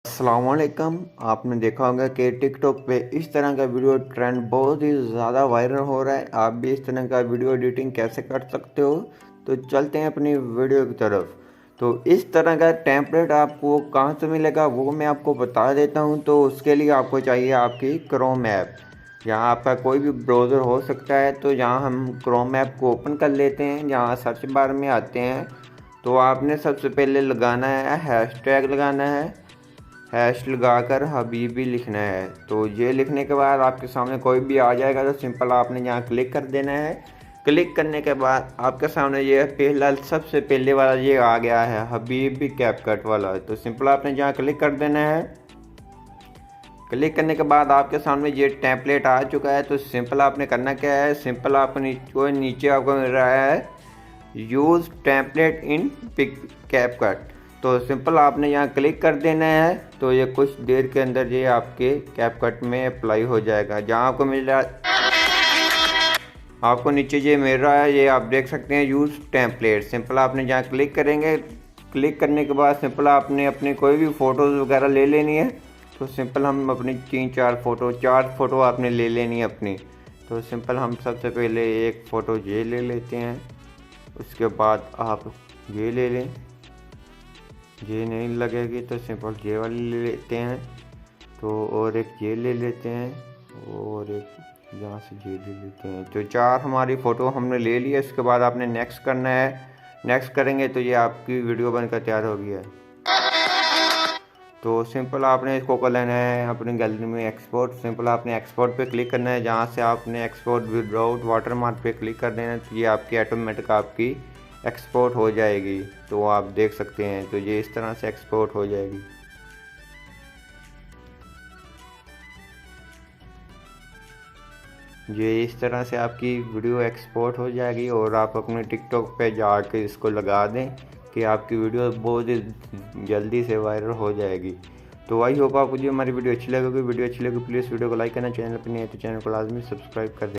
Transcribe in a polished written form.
अस्सलामुअलैकुम। आपने देखा होगा कि टिकटॉक पे इस तरह का वीडियो ट्रेंड बहुत ही ज़्यादा वायरल हो रहा है। आप भी इस तरह का वीडियो एडिटिंग कैसे कर सकते हो, तो चलते हैं अपनी वीडियो की तरफ। तो इस तरह का टेम्पलेट आपको कहाँ से मिलेगा वो मैं आपको बता देता हूँ। तो उसके लिए आपको चाहिए आपकी क्रोम ऐप। यहाँ आपका कोई भी ब्राउज़र हो सकता है। तो यहाँ हम क्रोम ऐप को ओपन कर लेते हैं। यहाँ सर्च बार में आते हैं तो आपने सबसे पहले लगाना है हैशटैग लगाना है। हैश लगाकर हबीबी लिखना है। तो ये लिखने के बाद आपके सामने कोई भी आ जाएगा तो सिंपल आपने यहाँ क्लिक कर देना है। क्लिक करने के बाद आपके सामने ये पहला सबसे पहले वाला ये आ गया है हबीबी कैपकट वाला। तो सिंपल आपने यहाँ क्लिक कर देना है। क्लिक करने के बाद आपके सामने ये टेम्पलेट आ चुका है। तो सिंपल आपने करना क्या है, सिंपल आप नीचे आपको मिल रहा है यूज़ टेम्पलेट इन पिक कैपकट। तो सिंपल आपने यहाँ क्लिक कर देना है। तो ये कुछ देर के अंदर ये आपके कैपकट में अप्लाई हो जाएगा। जहाँ आपको मिल रहा है, आपको नीचे ये मिल रहा है, ये आप देख सकते हैं यूज़ टेम्पलेट। सिंपल आपने यहाँ क्लिक करेंगे। क्लिक करने के बाद सिंपल आपने अपनी कोई भी फ़ोटोज़ वगैरह ले लेनी है। तो सिंपल हम अपनी चार फ़ोटो आपने ले लेनी है अपनी। तो सिंपल हम सबसे पहले एक फ़ोटो ये ले लेते हैं। उसके बाद आप ये ले लें। ये नहीं लगेगी तो सिंपल ये वाली ले लेते हैं। तो और एक ये ले लेते हैं और एक यहाँ से ये ले लेते हैं। तो चार हमारी फ़ोटो हमने ले ली है। इसके बाद आपने नेक्स्ट करना है। नेक्स्ट करेंगे तो ये आपकी वीडियो बनकर तैयार हो गया है। तो सिंपल आपने इसको कर लेना है अपनी गैलरी में एक्सपोर्ट। सिंपल आपने एक्सपोर्ट पे क्लिक करना है। जहाँ से आपने एक्सपोर्ट विदाउट वाटरमार्क पे क्लिक कर देना है। तो ये आपकी ऑटोमेटिक आपकी एक्सपोर्ट हो जाएगी। तो आप देख सकते हैं तो ये इस तरह से एक्सपोर्ट हो जाएगी। ये इस तरह से आपकी वीडियो एक्सपोर्ट हो जाएगी और आप अपने टिकटॉक पे जाके इसको लगा दें कि आपकी वीडियो बहुत ही जल्दी से वायरल हो जाएगी। तो आई होप आपको जो हमारी वीडियो अच्छी लगेगी। वीडियो अच्छी लगी प्लीज़ वीडियो को लाइक करना। चैनल पर नहीं है तो चैनल को लाजमी सब्सक्राइब कर दें।